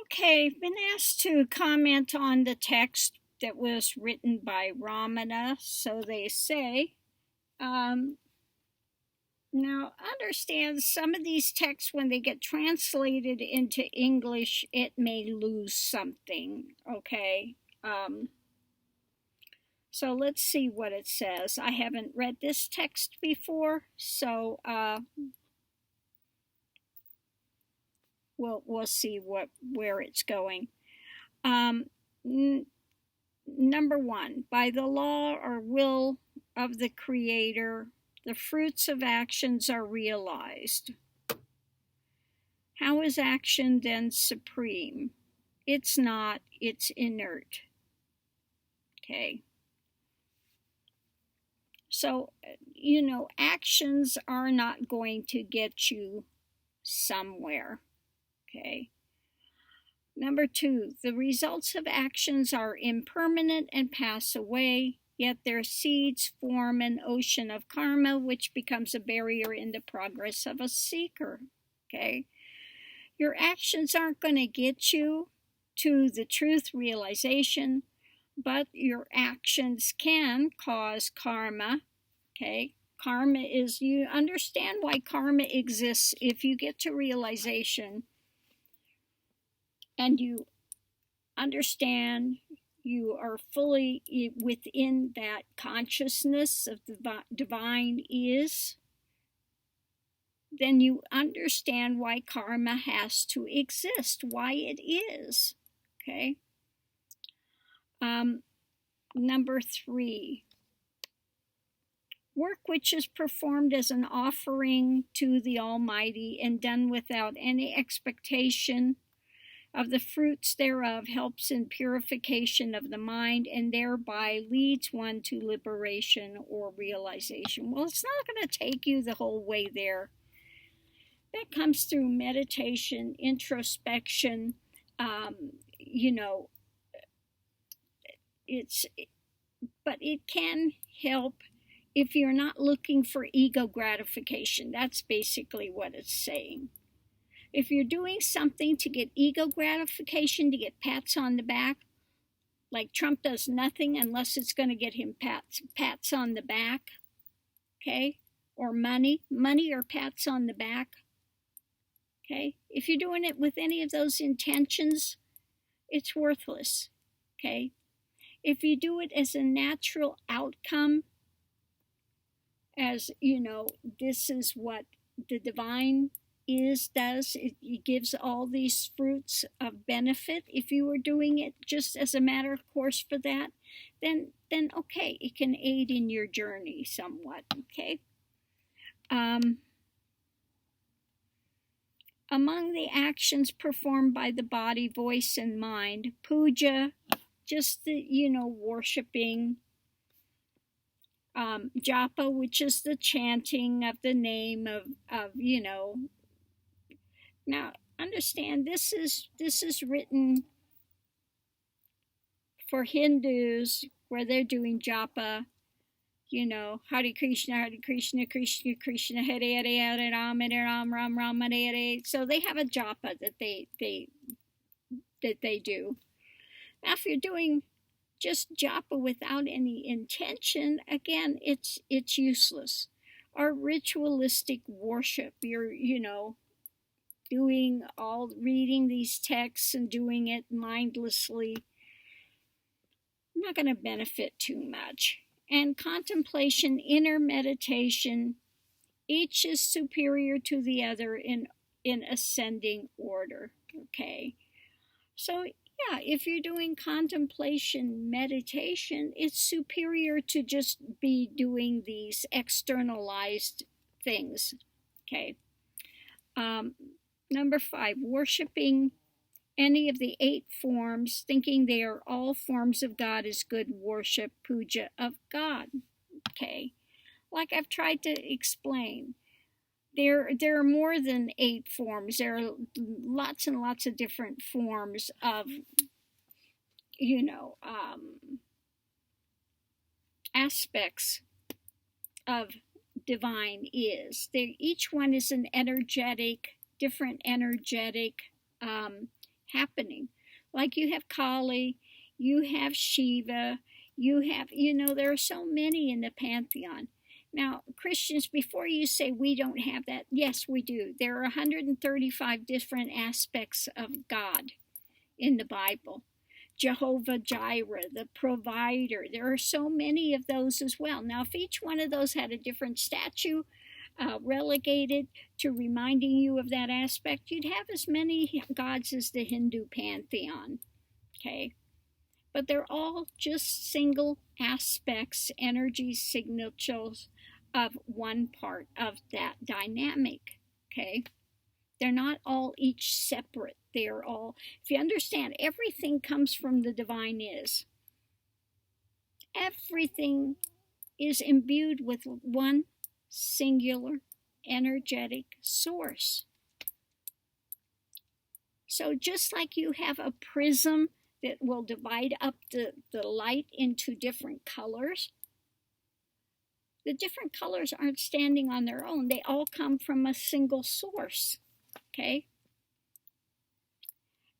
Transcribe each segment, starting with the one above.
Okay, I've been asked to comment on the text that was written by Ramana, so they say. Um, Now, understand some of these texts, when they get translated into English, it may lose something, okay? So let's see what it says. I haven't read this text before, so we'll see where it's going. Number one, by the law or will of the Creator, the fruits of actions are realized. How is action then supreme? It's not, it's inert. Okay. So, actions are not going to get you somewhere. Okay. Number two, the results of actions are impermanent and pass away, yet their seeds form an ocean of karma, which becomes a barrier in the progress of a seeker. Okay. Your actions aren't going to get you to the truth realization, but your actions can cause karma. Okay. Karma is, you understand why karma exists if you get to realization and you understand you are fully within that consciousness of the divine is, then you understand why karma has to exist, why it is. Okay. Number three, work which is performed as an offering to the Almighty and done without any expectation of the fruits thereof helps in purification of the mind and thereby leads one to liberation or realization. Well, it's not going to take you the whole way there. That comes through meditation, introspection, but it can help if you're not looking for ego gratification. That's basically what it's saying. If you're doing something to get ego gratification, to get pats on the back, like Trump does nothing unless it's going to get him pats on the back, okay? Or money or pats on the back, okay? If you're doing it with any of those intentions, it's worthless, okay? If you do it as a natural outcome, as this is what the divine does, it gives all these fruits of benefit. If you were doing it just as a matter of course for that, then okay, it can aid in your journey somewhat. Okay. Among the actions performed by the body, voice, and mind, puja, just the worshiping, japa, which is the chanting of the name of Now, understand, this is written for Hindus where they're doing japa, Hare Krishna, Krishna Krishna, Hare Hare, Hare Ram, Ram Ram, Hare Hare. So they have a japa that they do. Now, if you're doing just japa without any intention, again, it's useless. Or ritualistic worship, you're reading these texts and doing it mindlessly, not going to benefit too much. And contemplation, inner meditation, each is superior to the other in ascending order. Okay. So yeah, if you're doing contemplation meditation, it's superior to just be doing these externalized things. Okay. Number 5, worshiping any of the 8 forms, thinking they are all forms of God, is good worship, puja of God. Okay. Like I've tried to explain, there are more than 8 forms. There are lots and lots of different forms of, aspects of divine is. Each one is an different energetic happening. Like you have Kali, you have Shiva, you have, there are so many in the pantheon. Now, Christians, before you say we don't have that, yes, we do. There are 135 different aspects of God in the Bible. Jehovah Jireh, the provider. There are so many of those as well. Now, if each one of those had a different statue relegated to reminding you of that aspect, you'd have as many gods as the Hindu pantheon. Okay? But they're all just single aspects, energy signatures of one part of that dynamic. Okay? They're not all each separate. They are all, if you understand, everything comes from the divine is. Everything is imbued with one singular energetic source. So just like you have a prism that will divide up the light into different colors, the different colors aren't standing on their own. They all come from a single source. Okay?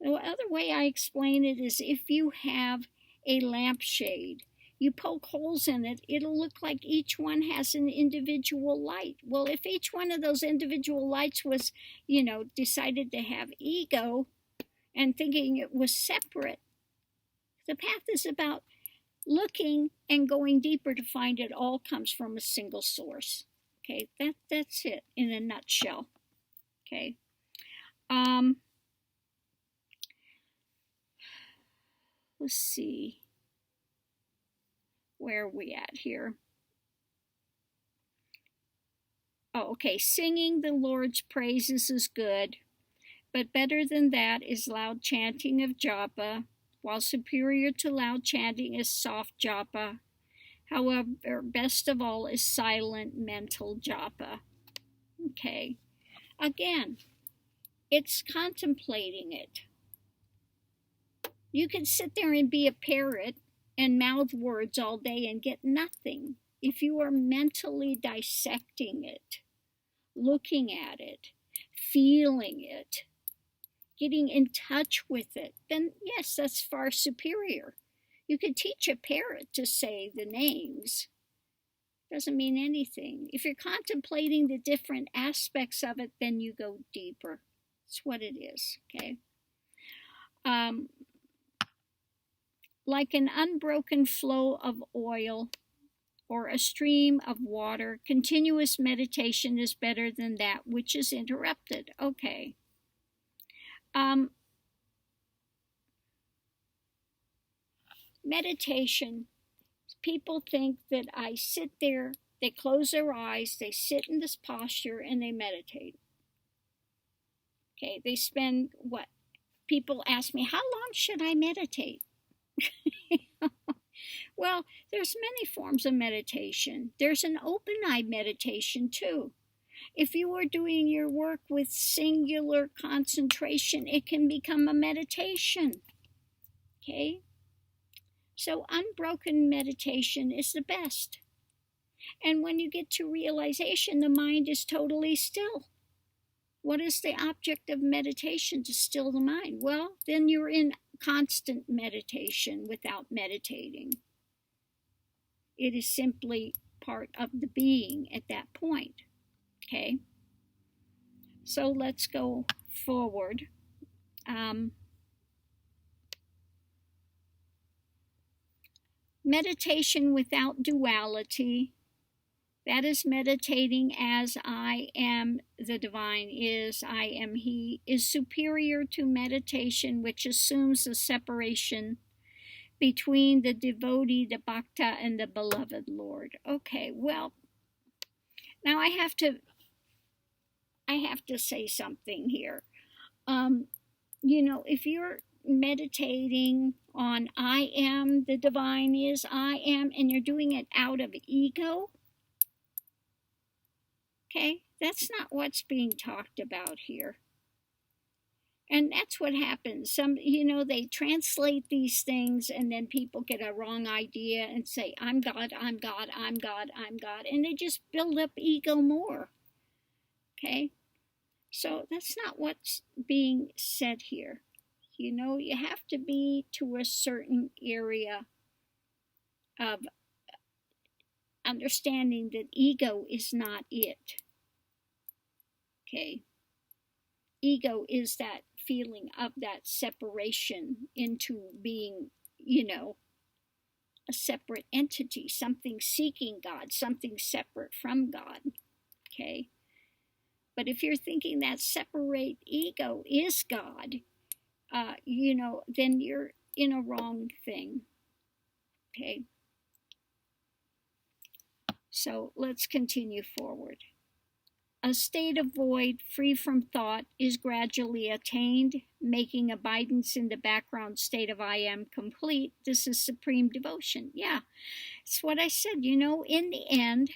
The other way I explain it is if you have a lampshade, you poke holes in it, it'll look like each one has an individual light. Well, if each one of those individual lights was, decided to have ego and thinking it was separate, the path is about looking and going deeper to find it all comes from a single source. Okay, that's it in a nutshell. Okay. Let's see. Where are we at here? Oh, okay. Singing the Lord's praises is good, but better than that is loud chanting of japa, while superior to loud chanting is soft japa. However, best of all is silent mental japa. Okay. Again, it's contemplating it. You can sit there and be a parrot and mouth words all day and get nothing. If you are mentally dissecting it, looking at it, feeling it, getting in touch with it, then yes, that's far superior. You could teach a parrot to say the names. Doesn't mean anything. If you're contemplating the different aspects of it, then you go deeper. That's what it is, okay? Like an unbroken flow of oil or a stream of water, continuous meditation is better than that which is interrupted. Okay. Meditation, people think that I sit there, they close their eyes, they sit in this posture, and they meditate. Okay, they spend what? People ask me, how long should I meditate? Well, there's many forms of meditation. There's an open-eye meditation too. If you are doing your work with singular concentration, it can become a meditation. Okay? So unbroken meditation is the best. And when you get to realization, the mind is totally still. What is the object of meditation? To still the mind. Well, then you're in constant meditation without meditating. It is simply part of the being at that point. Okay? So let's go forward. Meditation without duality, that is meditating as I am, the divine is, I am he, is superior to meditation which assumes a separation between the devotee, the bhakta, and the beloved Lord. Okay, well, now I have to say something here. If you're meditating on I am, the divine is, I am, and you're doing it out of ego, okay, that's not what's being talked about here. And that's what happens. They translate these things and then people get a wrong idea and say, I'm God, I'm God, I'm God, I'm God. And they just build up ego more. Okay? So that's not what's being said here. You know, you have to be to a certain area of understanding that ego is not it. Okay? Ego is that feeling of that separation into being, you know, a separate entity, something seeking God, something separate from God. Okay? But if you're thinking that separate ego is God, you know, then you're in a wrong thing. Okay? So let's continue forward. A state of void, free from thought, is gradually attained, making abidance in the background state of I am complete. This is supreme devotion. Yeah, it's what I said, you know, in the end.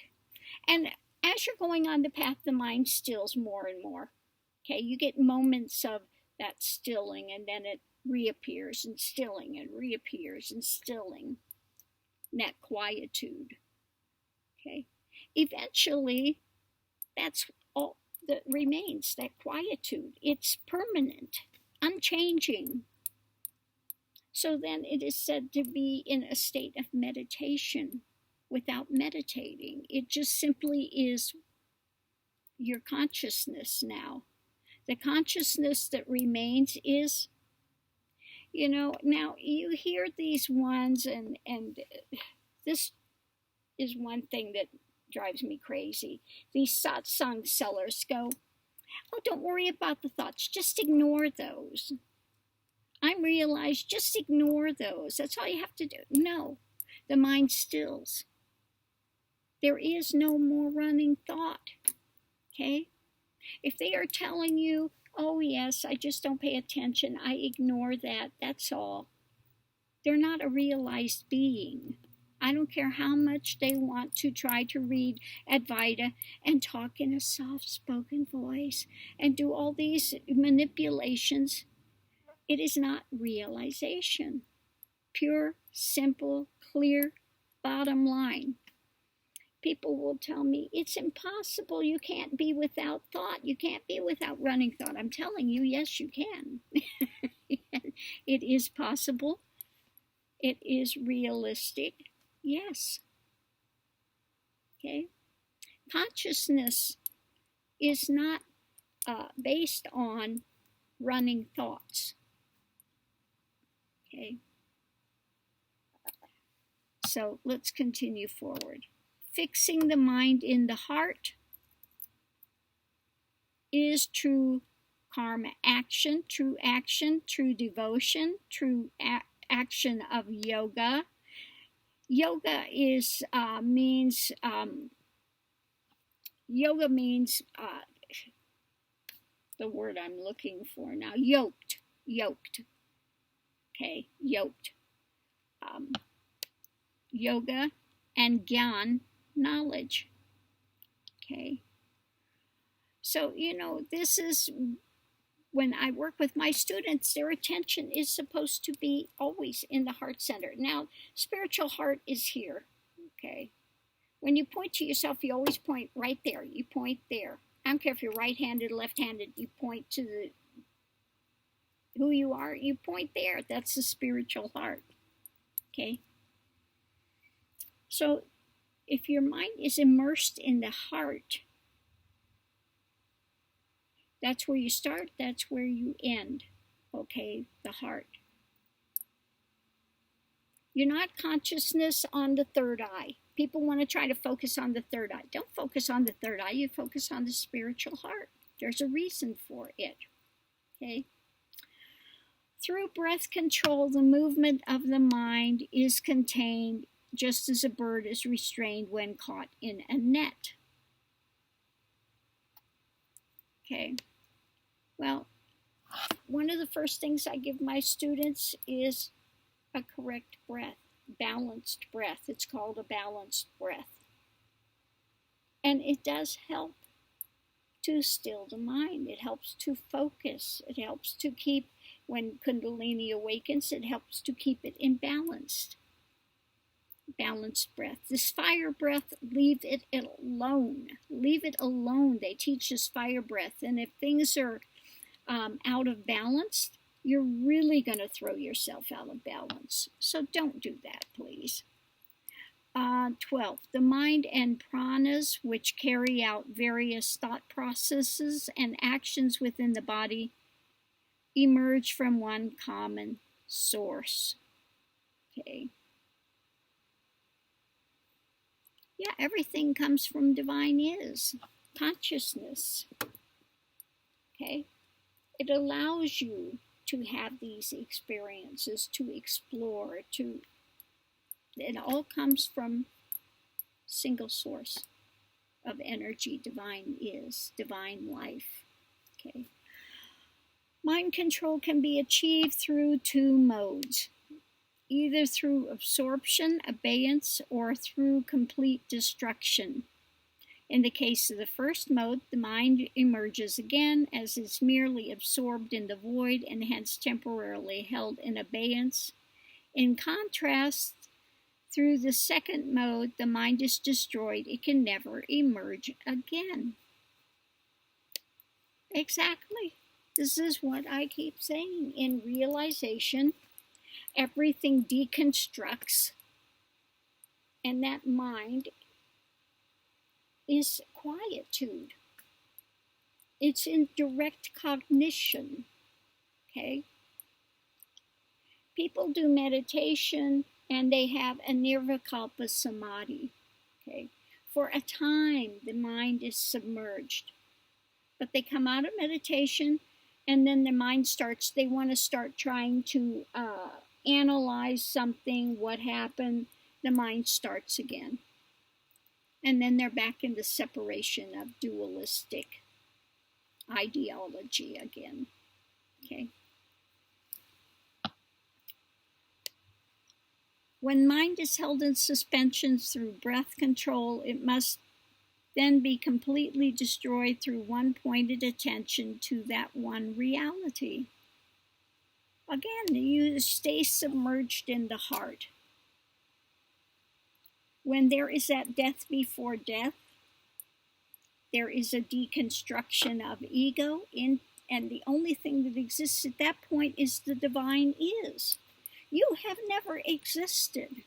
And as you're going on the path, the mind stills more and more. Okay, you get moments of that stilling, and then it reappears and stilling and reappears and stilling. That quietude. Okay, eventually, that's all that remains, that quietude. It's permanent, unchanging. So then it is said to be in a state of meditation without meditating. It just simply is your consciousness now. The consciousness that remains is, you know, now you hear these ones, and this is one thing that drives me crazy. These satsang sellers go, oh, don't worry about the thoughts, just ignore those. I realize, just ignore those. That's all you have to do. No, the mind stills. There is no more running thought. Okay? If they are telling you, oh yes, I just don't pay attention, I ignore that, that's all. They're not a realized being. I don't care how much they want to try to read Advaita and talk in a soft-spoken voice and do all these manipulations. It is not realization. Pure, simple, clear, bottom line. People will tell me, it's impossible, you can't be without thought, you can't be without running thought. I'm telling you, yes, you can. It is possible. It is realistic. Yes. Okay. Consciousness is not based on running thoughts. Okay. So let's continue forward. Fixing the mind in the heart is true karma action, true devotion, true action of yoga. Yoga is means the word I'm looking for now. Yoked. Okay, yoked. Yoga and Gyan, knowledge. Okay. So, you know, this is when I work with my students, their attention is supposed to be always in the heart center. Now, spiritual heart is here. Okay. When you point to yourself, you always point right there. You point there. I don't care if you're right-handed, left-handed, you point to who you are, you point there. That's the spiritual heart. Okay. So if your mind is immersed in the heart, that's where you start, that's where you end. Okay, the heart. You're not consciousness on the third eye. People want to try to focus on the third eye. Don't focus on the third eye, you focus on the spiritual heart. There's a reason for it. Okay? Through breath control, the movement of the mind is contained just as a bird is restrained when caught in a net. Okay. Well, one of the first things I give my students is a correct breath, balanced breath. It's called a balanced breath. And it does help to still the mind. It helps to focus. It helps to keep, when Kundalini awakens, it helps to keep it in balanced breath. This fire breath, leave it alone. Leave it alone. They teach us fire breath. And if things are out of balance, you're really going to throw yourself out of balance. So don't do that, please. 12. The mind and pranas, which carry out various thought processes and actions within the body, emerge from one common source. Okay. Yeah, everything comes from divine is, consciousness. Okay. It allows you to have these experiences, to explore, it all comes from single source of energy, divine is, divine life. Okay. Mind control can be achieved through two modes, either through absorption, abeyance, or through complete destruction. In the case of the first mode, the mind emerges again as it's merely absorbed in the void and hence temporarily held in abeyance. In contrast, through the second mode, the mind is destroyed. It can never emerge again. Exactly. This is what I keep saying. In realization, everything deconstructs, and that mind is quietude. It's in direct cognition. Okay? People do meditation and they have a nirvikalpa samadhi. Okay? For a time, the mind is submerged. But they come out of meditation and then the mind starts, they want to start trying to analyze something, what happened. The mind starts again. And then they're back in the separation of dualistic ideology again. Okay. When mind is held in suspension through breath control, it must then be completely destroyed through one pointed attention to that one reality. Again, you stay submerged in the heart. When there is that death before death, there is a deconstruction of ego, and the only thing that exists at that point is the divine is. You have never existed.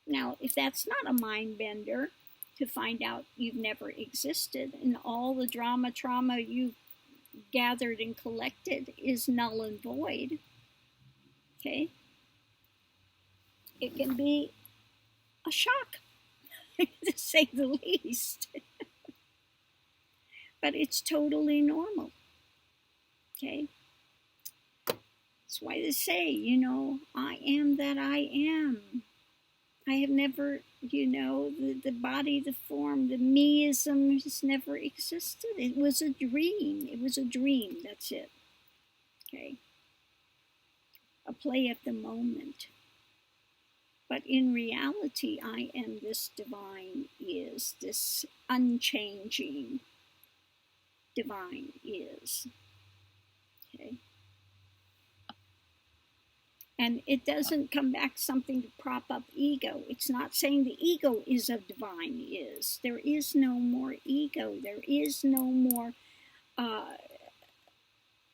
Now, if that's not a mind bender to find out you've never existed and all the drama, trauma you've gathered and collected is null and void, okay, it can be a shock, to say the least. But it's totally normal, okay? That's why they say, I am that I am. I have never, the body, the form, the meism has never existed. It was a dream. It was a dream, that's it, okay? A play at the moment. But in reality, I am this divine is, this unchanging divine is. Okay. And it doesn't come back something to prop up ego. It's not saying the ego is a divine is. There is no more ego. There is no more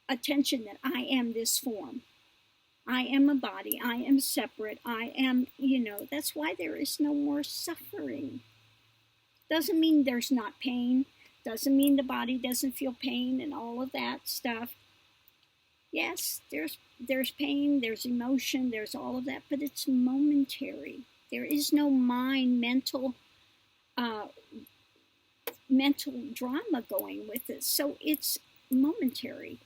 attention that I am this form. I am a body. I am separate. I am, that's why there is no more suffering. Doesn't mean there's not pain. Doesn't mean the body doesn't feel pain and all of that stuff. Yes, there's pain, there's emotion, there's all of that, but it's momentary. There is no mental drama going with it. So it's momentary.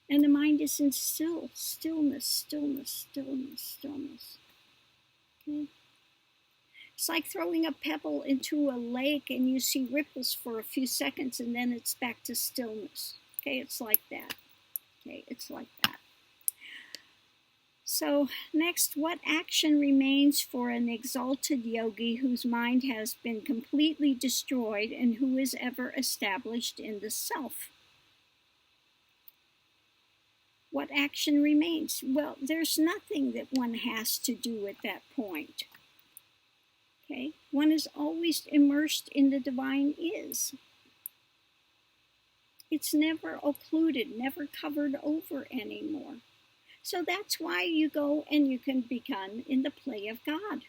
And the mind is in stillness. Okay? It's like throwing a pebble into a lake and you see ripples for a few seconds and then it's back to stillness. Okay, it's like that. Okay, it's like that. So next, what action remains for an exalted yogi whose mind has been completely destroyed and who is ever established in the self? What action remains? Well, there's nothing that one has to do at that point. Okay? One is always immersed in the divine is. It's never occluded, never covered over anymore. So that's why you go and you can become in the play of God.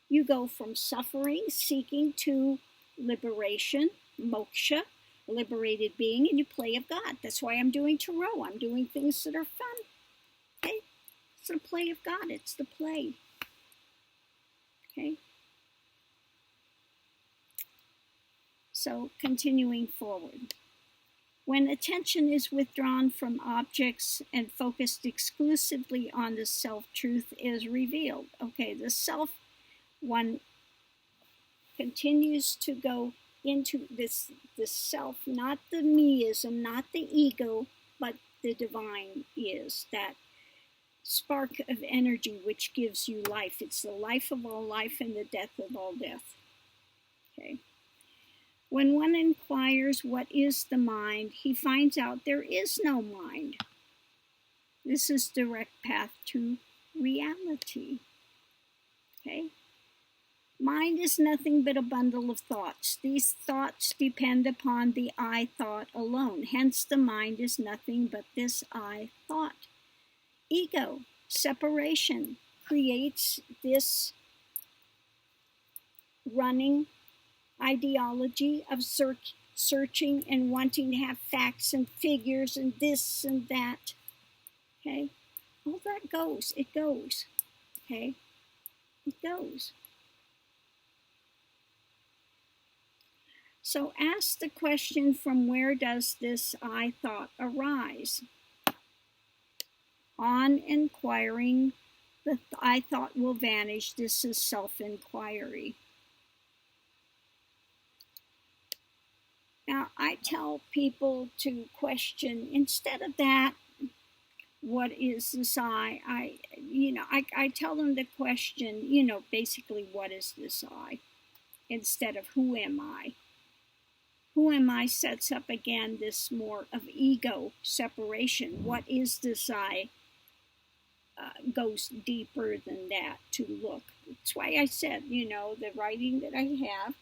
You go from suffering, seeking, to liberation, moksha, liberated being, and you play of God. That's why I'm doing tarot. I'm doing things that are fun. Okay? It's the play of God. It's the play. Okay? So, continuing forward. When attention is withdrawn from objects and focused exclusively on the self-truth is revealed. Okay, the self, one continues to go into this self, not the meism, not the ego, but the divine is, that spark of energy which gives you life. It's the life of all life and the death of all death. Okay. When one inquires what is the mind, he finds out there is no mind. This is direct path to reality. Okay? Mind is nothing but a bundle of thoughts. These thoughts depend upon the I thought alone. Hence, the mind is nothing but this I thought. Ego, separation, creates this running ideology of searching and wanting to have facts and figures and this and that. Okay? All that goes. It goes. Okay? It goes. So ask the question, from where does this I thought arise? On inquiring, the I thought will vanish. This is self-inquiry. Now, I tell people to question, instead of that, what is this I? I tell them to question, basically, what is this I? Instead of who am I? Who am I sets up again this more of ego separation. What is this I? Goes deeper than that to look. That's why I said, the writing that I have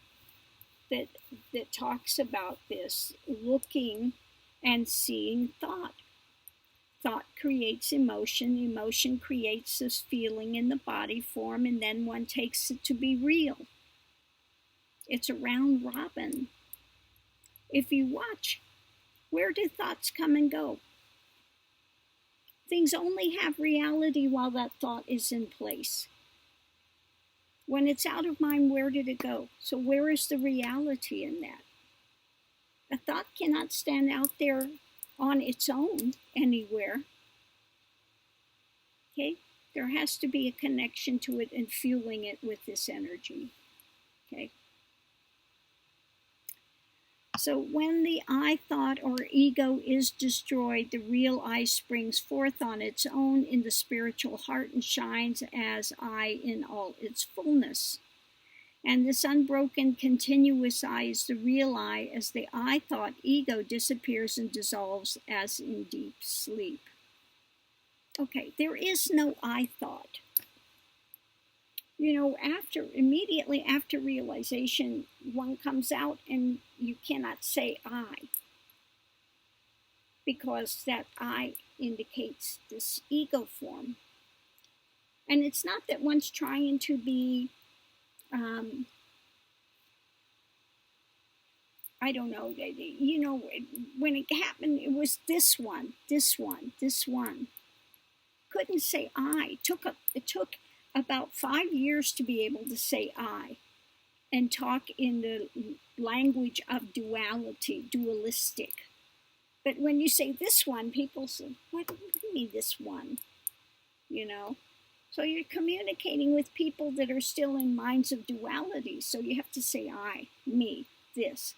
that talks about this, looking and seeing thought. Thought creates emotion. Emotion creates this feeling in the body form, and then one takes it to be real. It's a round robin. If you watch, where do thoughts come and go? Things only have reality while that thought is in place. When it's out of mind, where did it go? So where is the reality in that? A thought cannot stand out there on its own anywhere. Okay? There has to be a connection to it and fueling it with this energy. Okay? So when the I thought or ego is destroyed, the real I springs forth on its own in the spiritual heart and shines as I in all its fullness. And this unbroken, continuous I is the real I, as the I thought ego disappears and dissolves as in deep sleep. Okay, there is no I thought. Immediately after realization, one comes out and you cannot say I, because that I indicates this ego form. And it's not that one's trying to be, I don't know, when it happened, it was this one. Couldn't say I. It took about 5 years to be able to say I and talk in the language of duality, dualistic. But when you say this one, people say, what do you mean this one? So you're communicating with people that are still in minds of duality. So you have to say I, me, this,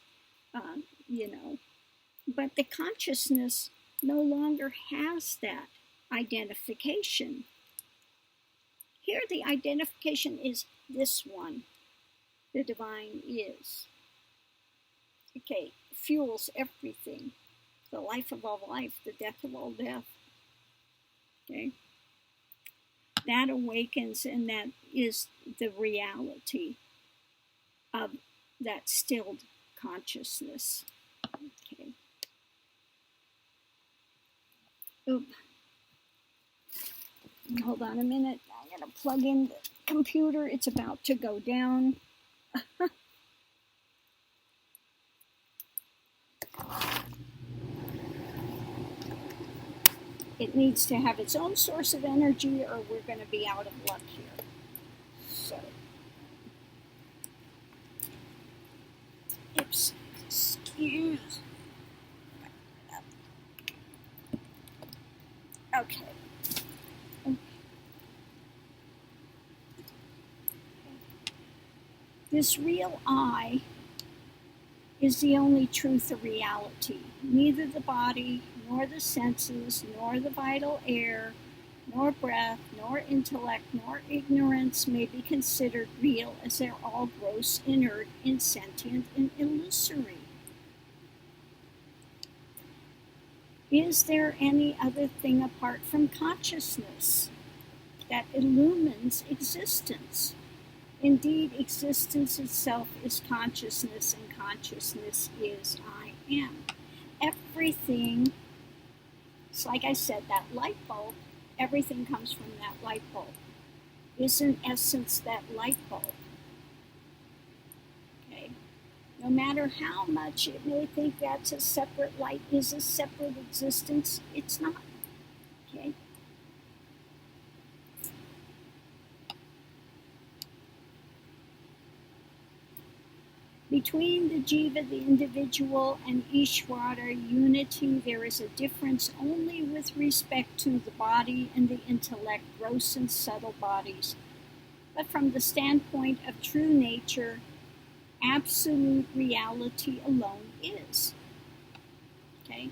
But the consciousness no longer has that identification. Here the identification is this one. The divine is. Okay, fuels everything. The life of all life, the death of all death. Okay? That awakens, and that is the reality of that stilled consciousness. Okay. Oop. Hold on a minute. I gotta plug in the computer. It's about to go down. It needs to have its own source of energy or we're going to be out of luck here. So, excuse. Okay. This real I is the only truth of reality. Neither the body, nor the senses, nor the vital air, nor breath, nor intellect, nor ignorance may be considered real, as they're all gross, inert, insentient, and illusory. Is there any other thing apart from consciousness that illumines existence? Indeed, existence itself is consciousness, and consciousness is I am. Everything, it's like I said, that light bulb, everything comes from that light bulb. Is in essence that light bulb. Okay? No matter how much it may think that's a separate light, is a separate existence, it's not. Okay? Between the jiva, the individual, and Ishvara unity, there is a difference only with respect to the body and the intellect, gross and subtle bodies. But from the standpoint of true nature, absolute reality alone is. Okay?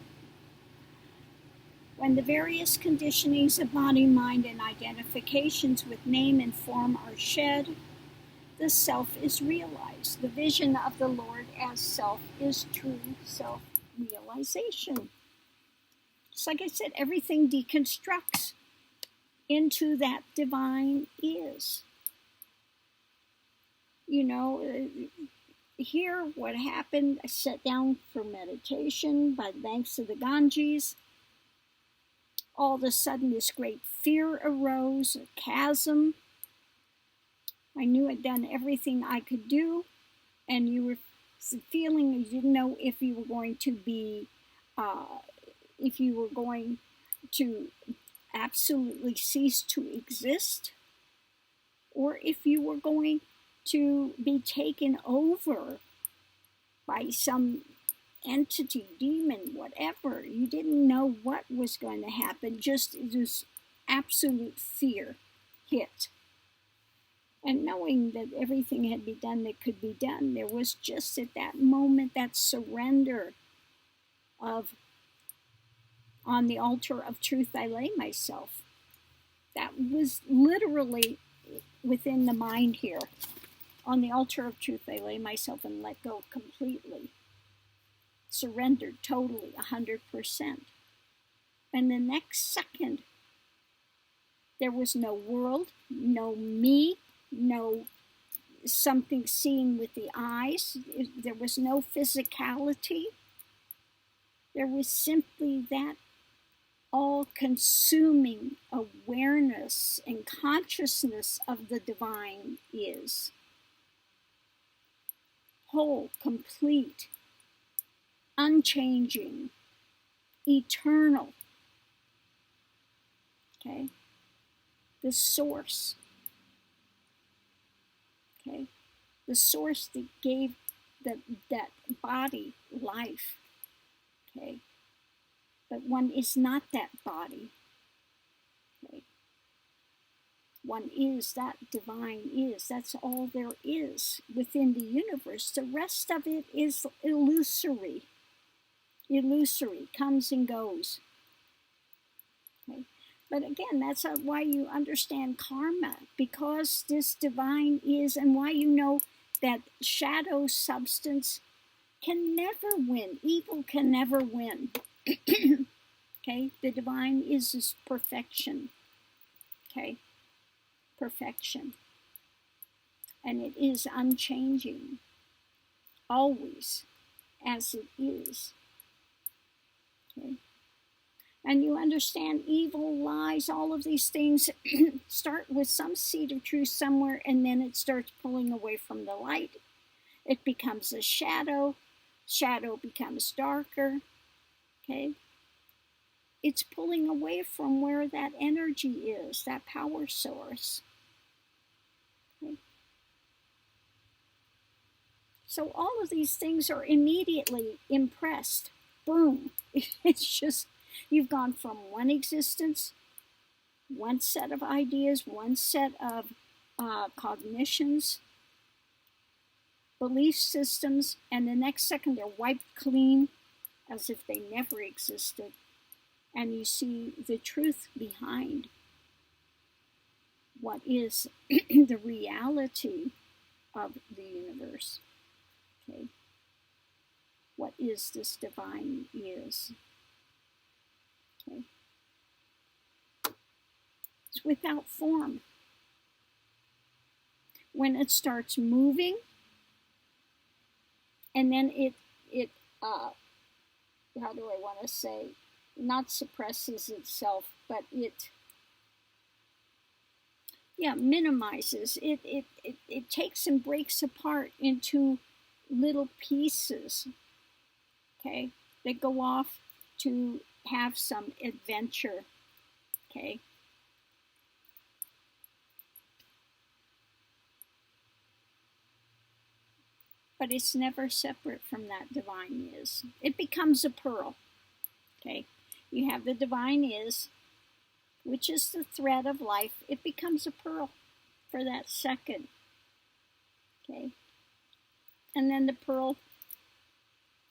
When the various conditionings of body, mind, and identifications with name and form are shed, the self is realized. The vision of the Lord as self is true self-realization. Just like I said, everything deconstructs into that divine is. You know, here what happened, I sat down for meditation by the banks of the Ganges. All of a sudden this great fear arose, a chasm. I knew I'd done everything I could do, and you were feeling you didn't know if you were going to be, if you were going to absolutely cease to exist, or if you were going to be taken over by some entity, demon, whatever. You didn't know what was going to happen, just this absolute fear hit. And knowing that everything had been done that could be done, there was just at that moment that surrender of, on the altar of truth I lay myself. That was literally within the mind here. On the altar of truth I lay myself and let go completely. Surrendered totally, 100%. And the next second, there was no world, no me, no something seen with the eyes. There was no physicality. There was simply that all-consuming awareness and consciousness of the divine is. Whole, complete, unchanging, eternal. Okay? The source. Okay? The source that gave that body life. Okay? But one is not that body. Okay? One is that divine is. That's all there is within the universe. The rest of it is illusory. Illusory, comes and goes. Okay? But again, that's why you understand karma, because this divine is, and why you know that shadow substance can never win. Evil can never win. Okay? The divine is perfection. Okay? Perfection. And it is unchanging. Always as it is. Okay? and you understand evil, lies, all of these things start with some seed of truth somewhere, and then it starts pulling away from the light. It becomes a shadow. Shadow becomes darker. Okay? It's pulling away from where that energy is, that power source. Okay? So all of these things are immediately impressed. Boom. It's just, you've gone from one existence, one set of ideas, one set of cognitions, belief systems, and the next second they're wiped clean as if they never existed. And you see the truth behind what is the reality of the universe. Okay? What is this divine is? Okay? It's without form. When it starts moving, and then it how do I want to say, not suppresses itself, but it minimizes. It takes and breaks apart into little pieces, okay, that go off to have some adventure, okay. But it's never separate from that divine is. It becomes a pearl, okay. You have the divine is, which is the thread of life. It becomes a pearl for that second, okay. And then the pearl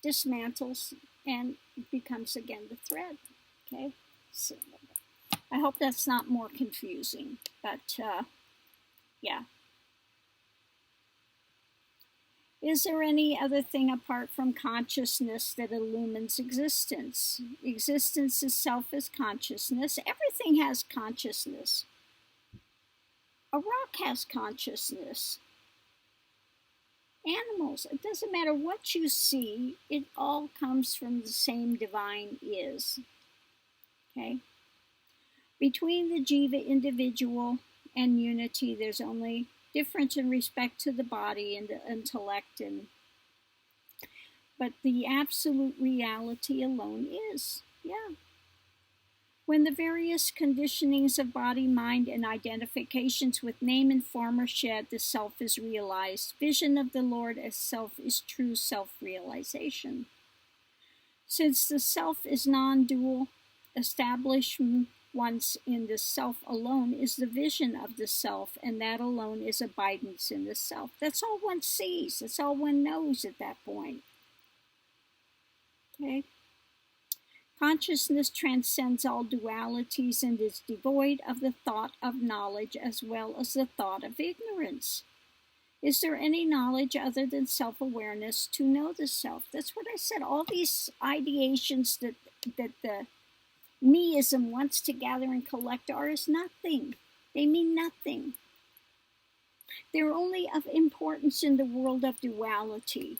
dismantles and becomes again the thread, okay. So I hope that's not more confusing, but yeah. Is there any other thing apart from consciousness that illumines existence? Existence itself is consciousness. Everything has consciousness. A rock has consciousness. Animals, it doesn't matter what you see, it all comes from the same divine is. Okay? Between the jiva individual and unity, there's only difference in respect to the body and the intellect, but the absolute reality alone is. Yeah. When the various conditionings of body, mind, and identifications with name and form are shed, the self is realized. Vision of the Lord as self is true self-realization. Since the self is non-dual, establishment once in the self alone is the vision of the self, and that alone is abidance in the self. That's all one sees. That's all one knows at that point. Okay? Consciousness transcends all dualities and is devoid of the thought of knowledge as well as the thought of ignorance. Is there any knowledge other than self-awareness to know the self? That's what I said. All these ideations that the meism wants to gather and collect are as nothing. They mean nothing. They're only of importance in the world of duality.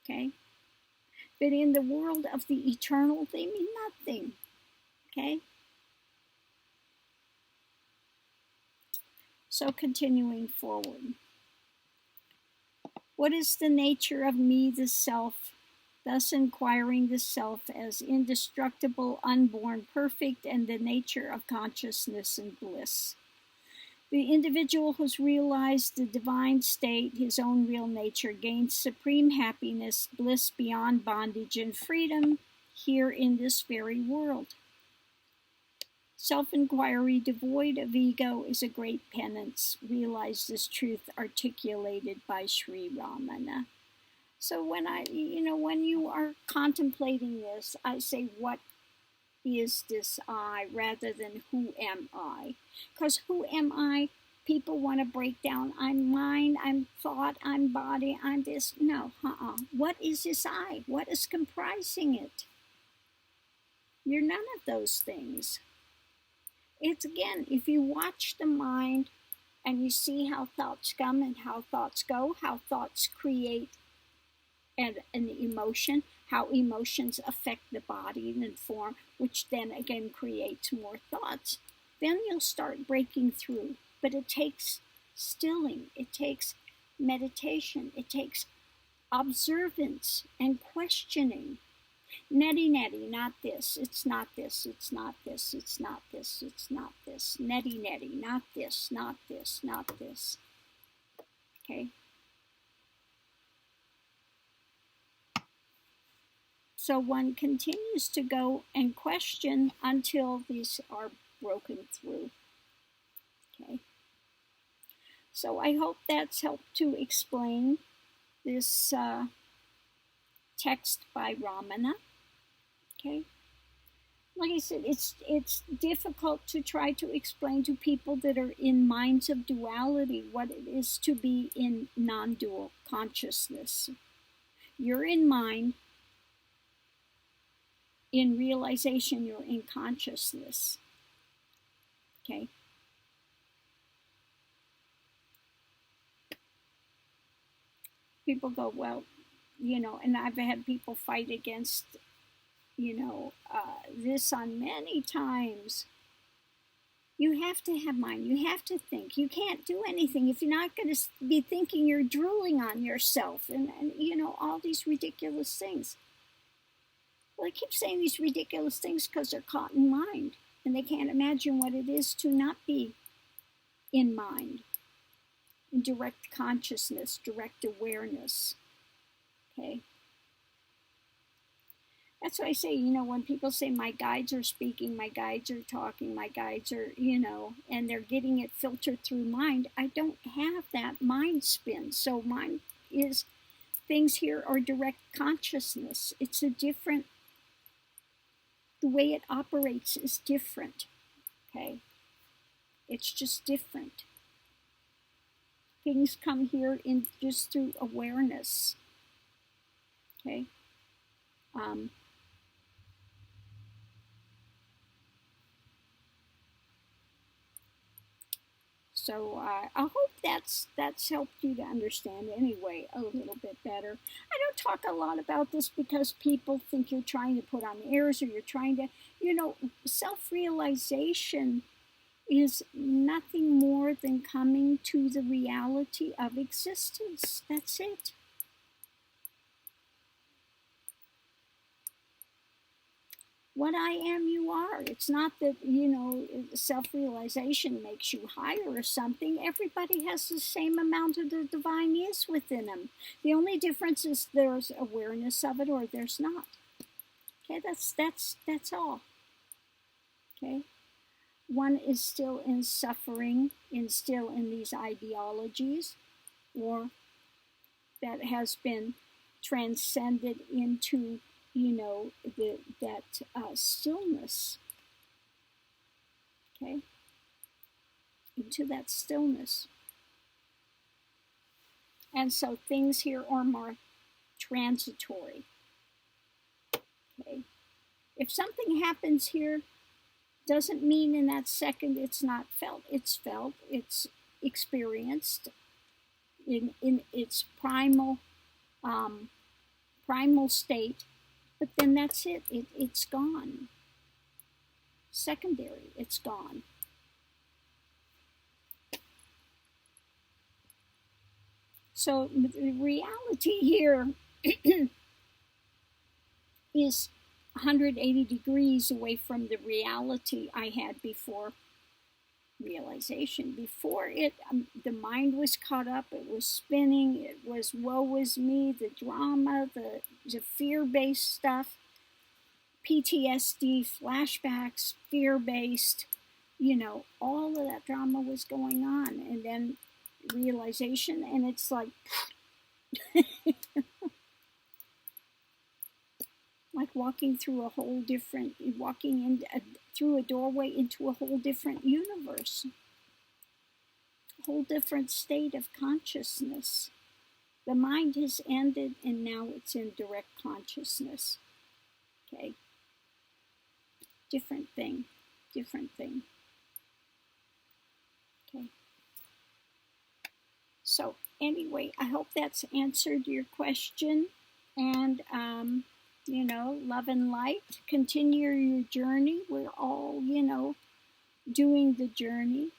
Okay? But in the world of the eternal, they mean nothing. Okay? So continuing forward. What is the nature of me, the self? Thus inquiring the self as indestructible, unborn, perfect, and the nature of consciousness and bliss. The individual who's realized the divine state, his own real nature, gains supreme happiness, bliss beyond bondage, and freedom here in this very world. Self-inquiry devoid of ego is a great penance, realized as truth articulated by Sri Ramana. So when when you are contemplating this, I say, what is this I, rather than who am I? Because who am I? People want to break down, I'm mind, I'm thought, I'm body, I'm this. No, What is this I? What is comprising it? You're none of those things. It's, again, if you watch the mind and you see how thoughts come and how thoughts go, how thoughts create an emotion, how emotions affect the body and form, which then again creates more thoughts. Then you'll start breaking through. But it takes stilling, it takes meditation, it takes observance and questioning. Netty, netty, not this, it's not this, it's not this, it's not this, it's not this. Netty, netty, not this, not this, not this. Okay? So one continues to go and question until these are broken through. Okay? So I hope that's helped to explain this text by Ramana. Okay? Like I said, it's difficult to try to explain to people that are in minds of duality what it is to be in non-dual consciousness. You're in mind. In realization, you're in consciousness. Okay? People go, well, and I've had people fight against, this on many times. You have to have mind. You have to think. You can't do anything if you're not going to be thinking you're drooling on yourself and all these ridiculous things. Well, they keep saying these ridiculous things because they're caught in mind and they can't imagine what it is to not be in mind, in direct consciousness, direct awareness. Okay? That's why I say, when people say my guides are speaking, my guides are talking, my guides are, and they're getting it filtered through mind, I don't have that mind spin. So mine is, things here are direct consciousness. It's a different, the way it operates is different. Okay? It's just different. Things come here in just through awareness. Okay? So I hope that's helped you to understand anyway a little bit better. I don't talk a lot about this because people think you're trying to put on airs or you're trying to, self-realization is nothing more than coming to the reality of existence. That's it. What I am, you are. It's not that, self-realization makes you higher or something. Everybody has the same amount of the divine is within them. The only difference is there's awareness of it or there's not. Okay, that's all. Okay? One is still in suffering, still in these ideologies, or that has been transcended into that stillness. Okay? Into that stillness. And so things here are more transitory. Okay? If something happens here, doesn't mean in that second it's not felt. It's felt, it's experienced in its primal state. But then that's it. It's gone. Secondary, it's gone. So the reality here is 180 degrees away from the reality I had before realization. Before it, the mind was caught up, it was spinning, it was woe is me, the drama, the fear-based stuff, PTSD, flashbacks, fear-based, all of that drama was going on. And then realization, and it's like, like walking through through a doorway into a whole different universe, a whole different state of consciousness. The mind has ended and now it's in direct consciousness. Okay? Different thing. Okay? So anyway, I hope that's answered your question. And love and light. Continue your journey. We're all, doing the journey.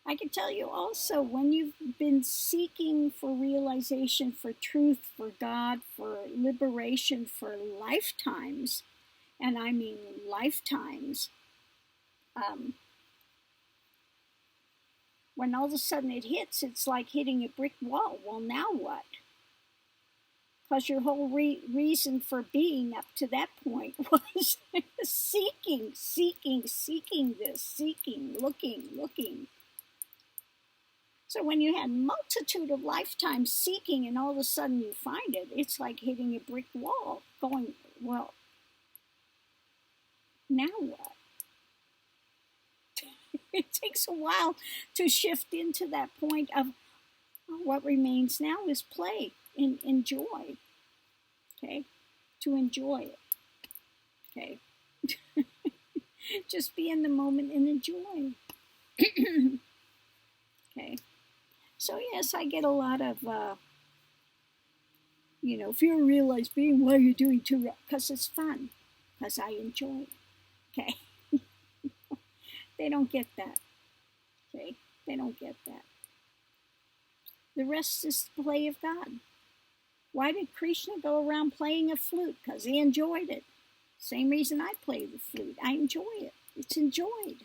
I can tell you also, when you've been seeking for realization, for truth, for God, for liberation for lifetimes, and I mean lifetimes, when all of a sudden it hits, it's like hitting a brick wall. Well, now what? Because your whole reason for being up to that point was seeking this, looking. So when you had multitude of lifetimes seeking and all of a sudden you find it, it's like hitting a brick wall, going, well, now what? It takes a while to shift into that point of what remains now is play and enjoy. Okay? To enjoy it. Okay? Just be in the moment and enjoy. Okay? So yes, I get a lot of, if you realize being, what are you doing too? Because it's fun. Because I enjoy it. Okay? They don't get that. Okay? They don't get that. The rest is the play of God. Why did Krishna go around playing a flute? Because he enjoyed it. Same reason I play the flute. I enjoy it. It's enjoyed.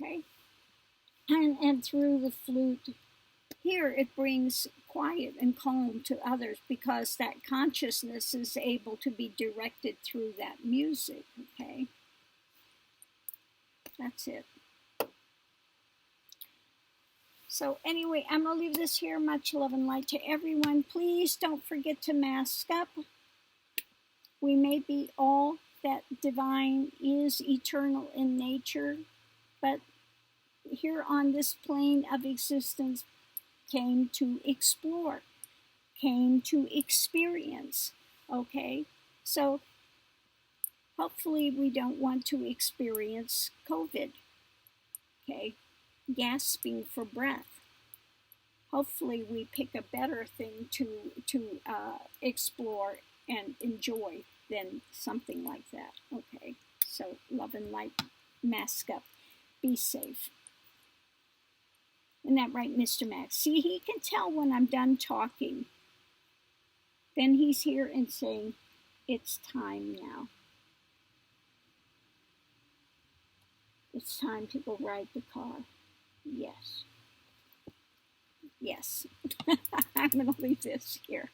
Okay? And through the flute, here it brings quiet and calm to others because that consciousness is able to be directed through that music. Okay? That's it. So anyway, I'm going to leave this here. Much love and light to everyone. Please don't forget to mask up. We may be all that divine is eternal in nature, but here on this plane of existence came to explore, came to experience. Okay? So hopefully we don't want to experience COVID. Okay? Gasping for breath. Hopefully we pick a better thing to explore and enjoy than something like that. Okay, so love and light, mask up, be safe. Isn't that right, Mr. Max? See, he can tell when I'm done talking. Then he's here and saying, it's time now. It's time to go ride the car. Yes. Yes. I'm going to leave this here.